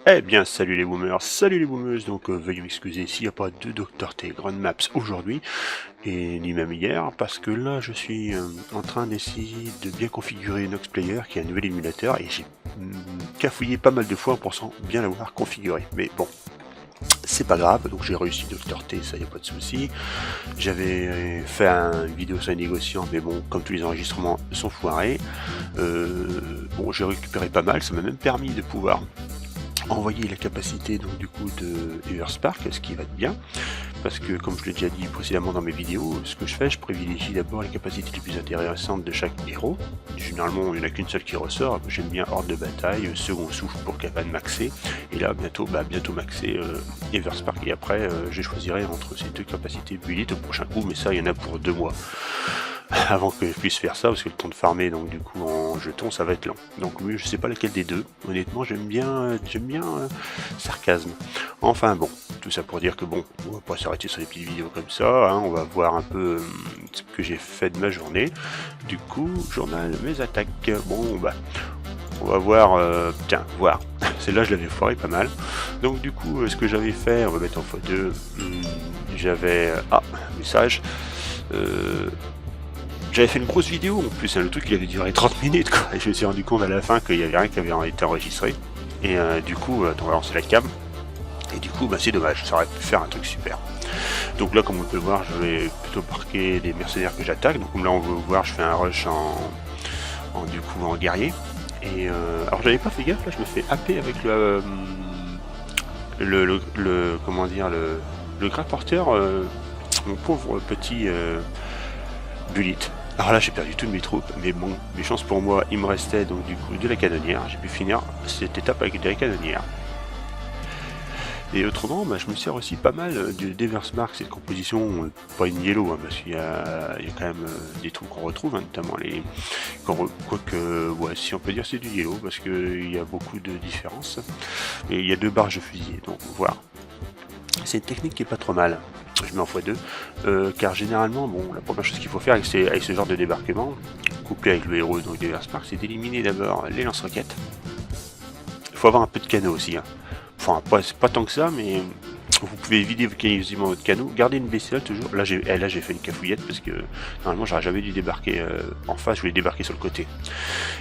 Eh bien, salut les boomers, salut les boomeuses, donc veuillez m'excuser s'il n'y a pas de Dr T Grand Maps aujourd'hui, et ni même hier, parce que là je suis en train d'essayer de bien configurer Noxplayer, qui est un nouvel émulateur, et j'ai cafouillé pas mal de fois en pensant bien l'avoir configuré, mais bon, c'est pas grave, donc j'ai réussi Dr T, ça y a pas de souci. J'avais fait une vidéo sur les négociants, mais bon, comme tous les enregistrements sont foirés, bon j'ai récupéré pas mal, ça m'a même permis de pouvoir envoyer la capacité donc du coup de Everspark, ce qui va être bien, parce que comme je l'ai déjà dit précédemment dans mes vidéos, ce que je fais, je privilégie d'abord les capacités les plus intéressantes de chaque héros. Généralement il n'y en a qu'une seule qui ressort, j'aime bien Horde de bataille, second souffle pour capable maxer, et là bientôt maxer Everspark, et après je choisirai entre ces deux capacités bullet au prochain coup, mais ça il y en a pour 2 mois avant que je puisse faire ça, parce que le temps de farmer donc du coup en jetons ça va être lent. Donc oui, je sais pas laquelle des deux. Honnêtement j'aime bien sarcasme. Enfin bon, tout ça pour dire que bon, on va pas s'arrêter sur les petites vidéos comme ça, hein, on va voir un peu ce que j'ai fait de ma journée. Du coup, journal, mes attaques. Bon bah on va voir, tiens, voir. Celle-là je l'avais foiré pas mal. Donc du coup ce que j'avais fait, on va mettre en x2, j'avais... message. J'avais fait une grosse vidéo en plus, hein, le truc il avait duré 30 minutes quoi, et je me suis rendu compte à la fin qu'il n'y avait rien qui avait été enregistré. Et du coup, on va lancer la cam, et du coup c'est dommage, ça aurait pu faire un truc super. Donc là comme on peut le voir, je vais plutôt marquer des mercenaires que j'attaque, donc comme là on veut voir, je fais un rush du coup en guerrier. Et alors j'avais pas fait gaffe, là je me fais happer avec comment dire, le grapporteur, mon pauvre petit bullet. Alors là j'ai perdu toutes mes troupes, mais bon, mes chances pour moi, il me restait donc du coup de la canonnière, j'ai pu finir cette étape avec de la canonnière. Et autrement, je me sers aussi pas mal d'Everspark, cette composition, pas une yellow, hein, parce qu'il y a quand même des trucs qu'on retrouve, hein, notamment les... Quoique, ouais, si on peut dire c'est du yellow, parce qu'il y a beaucoup de différences. Et il y a 2 barges de fusilier, donc voilà. C'est une technique qui est pas trop mal. Je mets en x2, car généralement, bon, la première chose qu'il faut faire avec ce genre de débarquement, couplé avec le héros donc d'Everspark, c'est d'éliminer d'abord les lance-roquettes. Il faut avoir un peu de canot aussi, hein. Enfin, pas tant que ça, mais vous pouvez vider quasiment votre canot, garder une bestiole toujours. Là j'ai fait une cafouillette parce que normalement j'aurais jamais dû débarquer en face, je voulais débarquer sur le côté.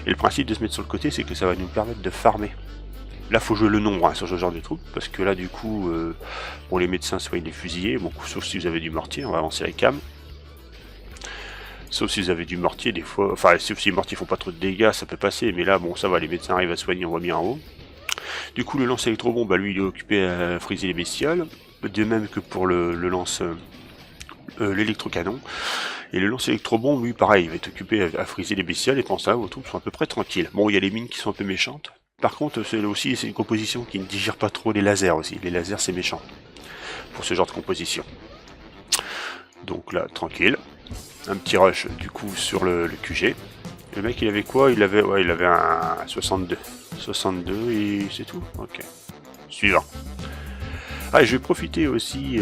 Et le principe de se mettre sur le côté, c'est que ça va nous permettre de farmer. Là faut jouer le nombre, hein, sur ce genre de troupes, parce que là du coup, bon, les médecins soignent les fusillés, bon, sauf si vous avez du mortier, on va avancer la cam. Sauf si vous avez du mortier des fois, enfin sauf si les mortiers font pas trop de dégâts, ça peut passer, mais là bon ça va, les médecins arrivent à soigner, on voit bien en haut. Du coup le lance électrobombe, lui il est occupé à friser les bestioles, de même que pour le lance l'électrocanon. Et le lance électrobombe, lui pareil, il va être occupé à friser les bestioles, et pour ça vos troupes sont à peu près tranquilles. Bon, il y a les mines qui sont un peu méchantes. Par contre, c'est une composition qui ne digère pas trop les lasers aussi. Les lasers c'est méchant pour ce genre de composition. Donc là, tranquille. Un petit rush du coup sur le QG. Le mec il avait quoi? Il avait un 62. 62 et c'est tout. Ok. Suivant. Ah, et je vais profiter aussi,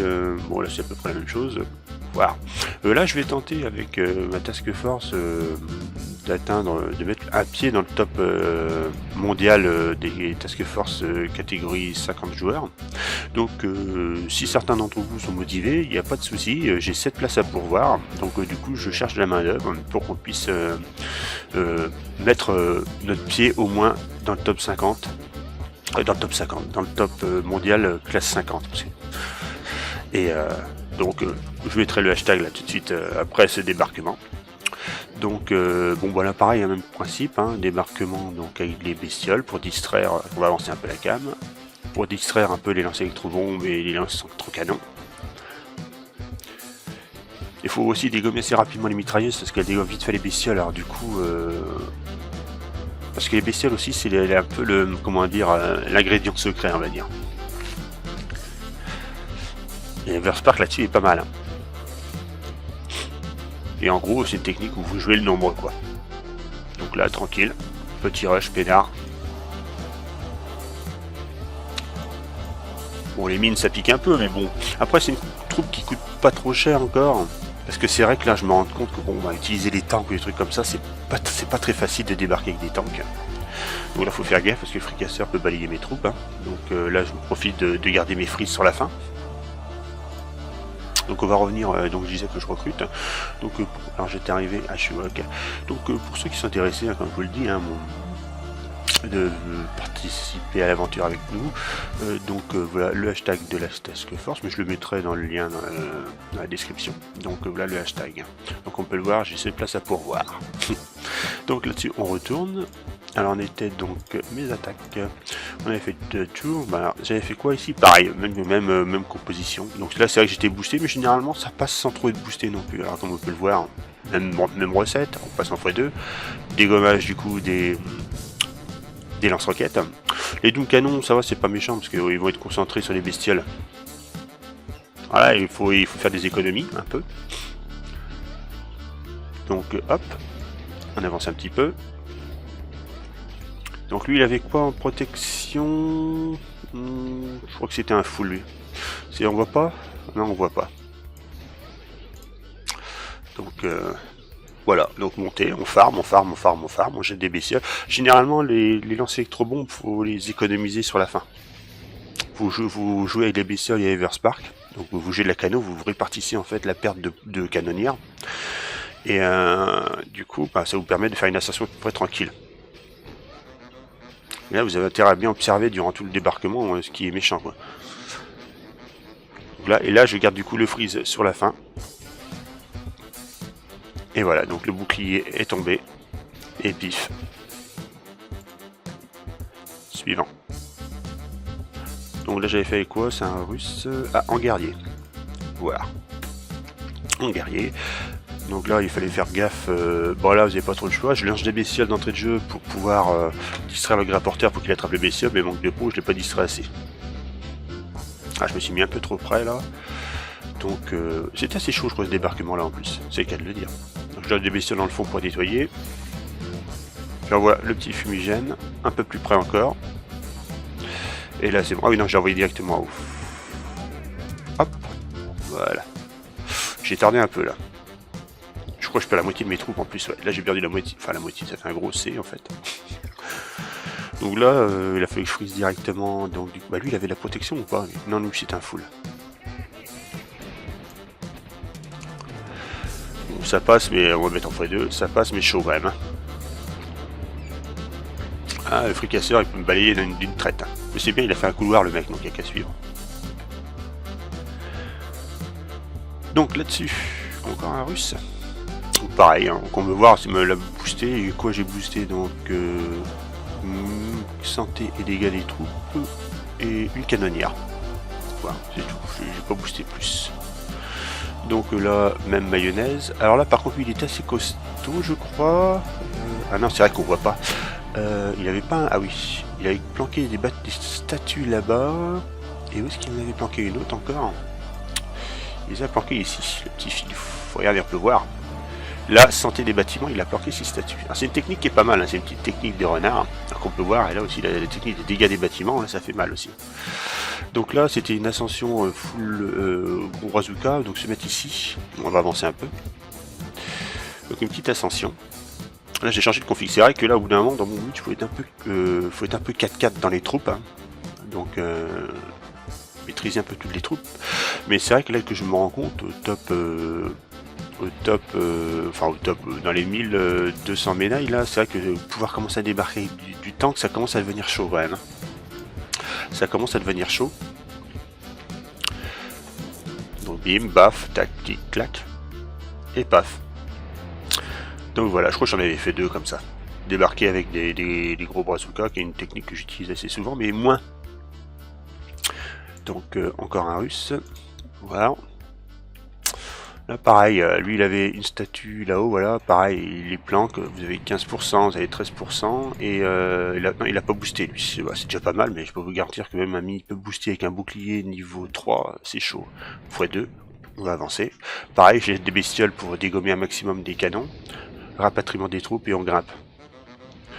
bon là c'est à peu près la même chose. Voilà. Là je vais tenter avec ma task force de mettre un pied dans le top mondial des task force catégorie 50 joueurs. Donc si certains d'entre vous sont motivés, il n'y a pas de souci, j'ai 7 places à pourvoir, donc du coup je cherche de la main d'œuvre pour qu'on puisse mettre notre pied au moins dans le top 50. Dans le top mondial classe 50. Et donc je mettrai le hashtag là tout de suite après ce débarquement. Donc bon voilà, pareil, même principe, hein, débarquement donc avec les bestioles pour distraire, on va avancer un peu la cam, pour distraire un peu les lances électrobombes et les lances électrocanons. Il faut aussi dégommer assez rapidement les mitrailleuses parce qu'elles dégomment vite fait les bestioles, alors du coup... Parce que les bestioles aussi, c'est un peu le, comment dire, l'ingrédient secret, on va dire. Et Everspark là-dessus est pas mal. Hein. Et en gros, c'est une technique où vous jouez le nombre, quoi. Donc là, tranquille, petit rush, peinard. Bon, les mines, ça pique un peu, mais bon. Après, c'est une troupe qui coûte pas trop cher encore. Parce que c'est vrai que là, je me rends compte que bon, utiliser les tanks ou des trucs comme ça, c'est pas très facile de débarquer avec des tanks. Donc là faut faire gaffe parce que le fricasseur peut balayer mes troupes, hein. Donc là je profite de garder mes frises sur la fin. Donc on va revenir, donc je disais que je recrute. Donc alors j'étais arrivé à Shuok. Donc pour ceux qui sont intéressés, hein, comme je vous le dis, hein, de participer à l'aventure avec nous, donc voilà le hashtag de la Task Force, mais je le mettrai dans le lien dans la description. Donc voilà le hashtag. Donc on peut le voir, j'ai cette place à pourvoir. Donc là-dessus on retourne. Alors on était donc mes attaques, on avait fait 2 tours, bah, j'avais fait quoi ici? Pareil, même composition. Donc là c'est vrai que j'étais boosté, mais généralement ça passe sans trop être boosté non plus. Alors comme on peut le voir, même recette, on passe en x2, dégommage du coup des lance-roquettes. Les doom canons, ça va, c'est pas méchant parce qu'ils vont être concentrés sur les bestioles. Voilà, il faut faire des économies un peu. Donc hop, on avance un petit peu. Donc lui il avait quoi en protection? Je crois que c'était un full lui. On voit pas? Non, on voit pas. Donc voilà, donc monter, on farm, on jette des bestioles. Généralement les lancers électrobombes, faut les économiser sur la fin. Vous jouez avec les bestioles et Everspark, donc vous jouez de la cano, vous répartissez en fait la perte de canonnière. Et du coup, bah, ça vous permet de faire une ascension à peu près tranquille. Et là, vous avez intérêt à bien observer durant tout le débarquement ce qui est méchant, quoi. Donc là, et là, je garde du coup le freeze sur la fin. Et voilà, donc le bouclier est tombé. Et pif. Suivant. Donc là, j'avais fait quoi? C'est un russe. Ah, en guerrier. Voilà. En guerrier. Donc là, il fallait faire gaffe. Bon, là, vous n'avez pas trop le choix. Je lance des bestioles d'entrée de jeu pour pouvoir distraire le grapporteur pour qu'il attrape les bestioles, mais manque de peau, je l'ai pas distrait assez. Ah, je me suis mis un peu trop près là. Donc, c'était assez chaud, je crois, ce débarquement là en plus. C'est le cas de le dire. Donc, je lance des bestioles dans le fond pour nettoyer. J'envoie le petit fumigène, un peu plus près encore. Et là, c'est bon. Ah oui, non, j'ai envoyé directement en haut. Hop. Voilà. J'ai tardé un peu là. Je crois que je perds la moitié de mes troupes en plus. Ouais. Là j'ai perdu la moitié. Enfin la moitié, ça fait un gros C en fait. Donc là, il a fallu que je freeze directement. Donc bah lui il avait la protection ou pas? Non, nous c'est un full. Bon, ça passe, mais on va mettre en x2. Ça passe, mais chaud quand même. Hein. Ah, le fricasseur il peut me balayer d'une traite. Hein. Mais c'est bien, il a fait un couloir le mec, donc il n'y a qu'à suivre. Donc là-dessus, encore un russe. Pareil, hein, on peut voir, ça me l'a boosté. Et quoi j'ai boosté? Donc santé et dégâts des troupes et une canonnière. Voilà, c'est tout. J'ai pas boosté plus. Donc là, même mayonnaise. Alors là, par contre, lui, il est assez costaud, je crois. Ah non, c'est vrai qu'on voit pas. Il avait pas. Ah oui, il avait planqué des statues là-bas. Et où est-ce qu'il en avait planqué une autre encore? Il les a planqués ici, le petit fil. Faut regarder, on peut voir. Là, santé des bâtiments, il a planqué 6 statues. C'est une technique qui est pas mal, hein. C'est une petite technique des renards, hein, qu'on peut voir. Et là aussi, la technique des dégâts des bâtiments, là, ça fait mal aussi. Donc là, c'était une ascension full gros bazooka, donc se mettre ici. On va avancer un peu. Donc une petite ascension. Là, j'ai changé de config. C'est vrai que là, au bout d'un moment, dans mon but, il faut être un peu 4-4 dans les troupes. Hein. Donc, maîtriser un peu toutes les troupes. Mais c'est vrai que là que je me rends compte, au top, dans les 1200 médailles, là, c'est vrai que pouvoir commencer à débarquer du tank, ça commence à devenir chaud quand même. Ça commence à devenir chaud. Donc bim, baf, tac, tic, clac, et paf. Donc voilà, je crois que j'en avais fait 2 comme ça. Débarquer avec des gros bazookas, qui est une technique que j'utilise assez souvent, mais moins. Donc encore un russe. Voilà. Là pareil, lui il avait une statue là-haut, voilà, pareil, les planques, vous avez 15%, vous avez 13%, et il a pas boosté lui, c'est déjà pas mal, mais je peux vous garantir que même Ami peut booster avec un bouclier niveau 3, c'est chaud, x2, on va avancer. Pareil, j'ai des bestioles pour dégommer un maximum des canons, rapatriement des troupes et on grimpe.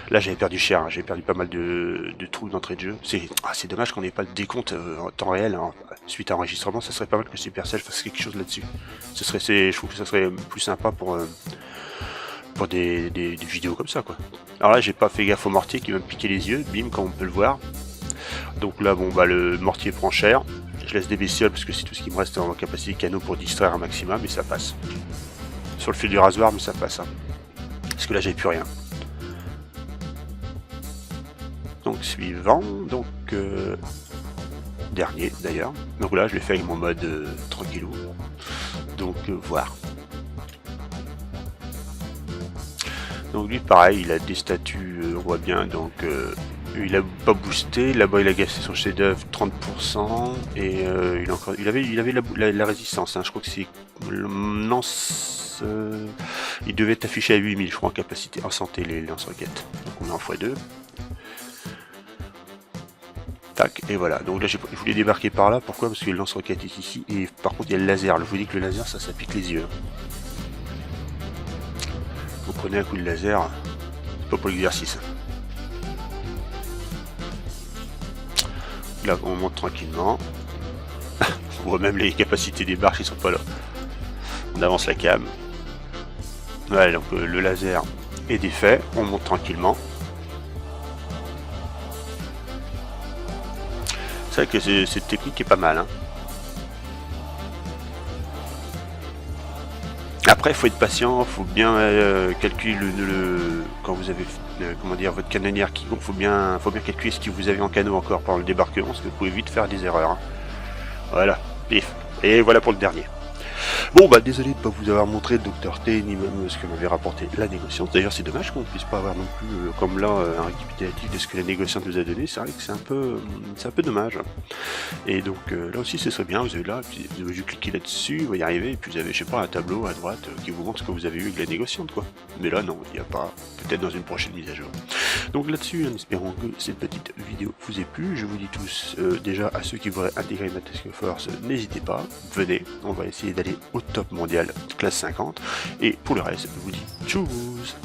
Là j'avais perdu cher, hein. J'ai perdu pas mal de troupes d'entrée de jeu. C'est dommage qu'on n'ait pas le décompte en temps réel. Hein. Suite à enregistrement, ça serait pas mal que Supercell fasse quelque chose là-dessus. Je trouve que ça serait plus sympa pour des vidéos comme ça, quoi. Alors là j'ai pas fait gaffe au mortier qui va me piquer les yeux, bim, comme on peut le voir. Donc là bon bah le mortier prend cher. Je laisse des bestioles parce que c'est tout ce qui me reste en capacité canot pour distraire un maximum et ça passe. Sur le fil du rasoir mais ça passe. Hein. Parce que là j'ai plus rien. Donc suivant, donc dernier d'ailleurs. Donc là je l'ai fait avec mon mode tranquillou. Donc voir. Donc lui pareil, il a des statuts, on voit bien, donc il a pas boosté, là-bas il a gassé son chef-d'œuvre 30% et il avait la résistance, hein. Je crois que c'est lance, il devait être affiché à 8000 je crois en capacité, en santé les lance-roquettes. Donc on est en x2. Tac, et voilà, donc là je voulais débarquer par là, pourquoi? Parce que le lance-roquette est ici, et par contre il y a le laser, je vous dis que le laser ça pique les yeux. Vous prenez un coup de laser, c'est pas pour l'exercice. Là on monte tranquillement, on voit même les capacités des barres qui sont pas là. On avance la cam, voilà donc le laser est défait, on monte tranquillement. C'est vrai que cette technique est pas mal. Hein. Après, il faut être patient, il faut bien calculer quand vous avez comment dire votre canonnière qui gonfle, faut bien calculer ce que vous avez en canot encore pendant le débarquement, parce que vous pouvez vite faire des erreurs. Hein. Voilà, pif. Et voilà pour le dernier. Bon bah désolé de ne pas vous avoir montré le Dr T ni même ce que m'avait rapporté la négociante. D'ailleurs c'est dommage qu'on ne puisse pas avoir non plus comme là un récapitulatif de ce que la négociante nous a donné. C'est vrai que c'est un peu dommage. Et donc là aussi ce serait bien, vous avez là, puis vous avez juste cliquer là-dessus, vous y arriver, et puis vous avez je sais pas un tableau à droite qui vous montre ce que vous avez eu avec la négociante quoi. Mais là non, il n'y a pas, peut-être dans une prochaine mise à jour. Donc là-dessus, en espérant que cette petite vidéo vous ait plu, je vous dis tous déjà à ceux qui voudraient intégrer ma task force, n'hésitez pas, venez, on va essayer d'aller au top mondial classe 50 et pour le reste je vous dis tchuss.